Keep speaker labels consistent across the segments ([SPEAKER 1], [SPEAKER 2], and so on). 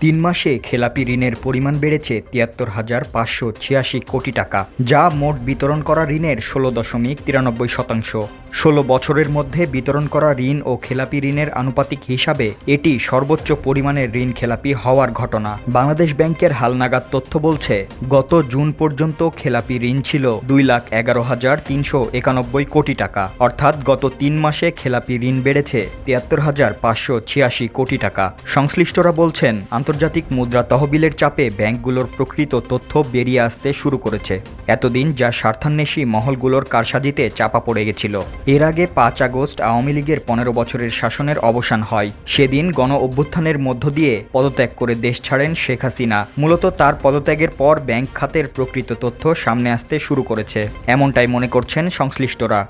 [SPEAKER 1] তিন মাসে খেলাপি ঋণের পরিমাণ বেড়েছে ৭৩,৫৮৬ কোটি টাকা, যা মোট বিতরণ করা ঋণের ১৬.৯৩%। ১৬ বছরের মধ্যে বিতরণ করা ঋণ ও খেলাপি ঋণের আনুপাতিক হিসাবে এটি সর্বোচ্চ পরিমাণের ঋণ খেলাপি হওয়ার ঘটনা। বাংলাদেশ ব্যাংকের হালনাগাদ তথ্য বলছে, গত জুন পর্যন্ত খেলাপি ঋণ ছিল ২,১১,৩৯১ কোটি টাকা, অর্থাৎ গত ৩ মাসে খেলাপি ঋণ বেড়েছে ৭৩,৫৮৬ কোটি টাকা। সংশ্লিষ্টরা বলছেন, আন্তর্জাতিক মুদ্রা তহবিলের চাপে ব্যাংকগুলোর প্রকৃত তথ্য বেরিয়ে আসতে শুরু করেছে। এতদিন যা স্বার্থান্বেষী মহলগুলোর কারসাজিতে চাপা পড়ে গেছিল। এর আগে ৫ আগস্ট আওয়ামী লীগের ১৫ বছরের শাসনের অবসান হয়। সেদিন গণ অভ্যুত্থানের মধ্য দিয়ে পদত্যাগ করে দেশ ছাড়েন শেখ হাসিনা। মূলত তার পদত্যাগের পর ব্যাংক খাতের প্রকৃত তথ্য সামনে আসতে শুরু করেছে, এমনটাই মনে করছেন সংশ্লিষ্টরা।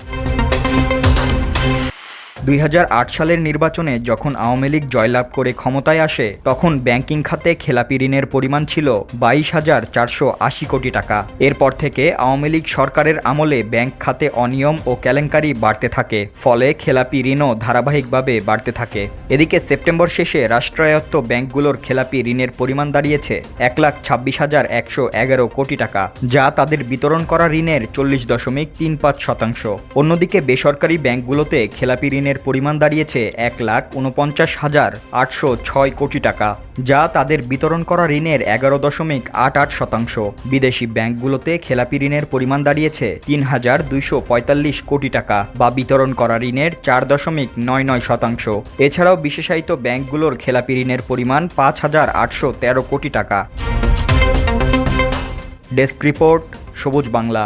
[SPEAKER 1] ২০০৮ সালের নির্বাচনে যখন আওয়ামী লীগ জয়লাভ করে ক্ষমতায় আসে, তখন ব্যাংকিং খাতে খেলাপি ঋণের পরিমাণ ছিল ২২,৪৮০ কোটি টাকা। এরপর থেকে আওয়ামী লীগ সরকারের আমলে ব্যাংক খাতে অনিয়ম ও কেলেঙ্কারি বাড়তে থাকে, ফলে খেলাপি ঋণও ধারাবাহিকভাবে বাড়তে থাকে। এদিকে সেপ্টেম্বর শেষে রাষ্ট্রায়ত্ত ব্যাংকগুলোর খেলাপি ঋণের পরিমাণ দাঁড়িয়েছে ১,২৬,১১১ কোটি টাকা, যা তাদের বিতরণ করা ঋণের ৪০.৩৫%। অন্যদিকে বেসরকারি ব্যাংকগুলোতে খেলাপি ঋণের পরিমাণ দাঁড়িয়েছে ১,৪৯,৮০৬ কোটি টাকা, যা তাদের বিতরণ করা ঋণের ১১.৮৮%। বিদেশি ব্যাংকগুলোতে খেলাপি ঋণের পরিমাণ দাঁড়িয়েছে ৩,২৪৫ কোটি টাকা, বা বিতরণ করা ঋণের ৪.৯৯%। এছাড়াও বিশেষায়িত ব্যাংকগুলোর খেলাপি ঋণের পরিমাণ ৫,৮১৩ কোটি টাকা। ডেস্ক রিপোর্ট, সবুজ বাংলা।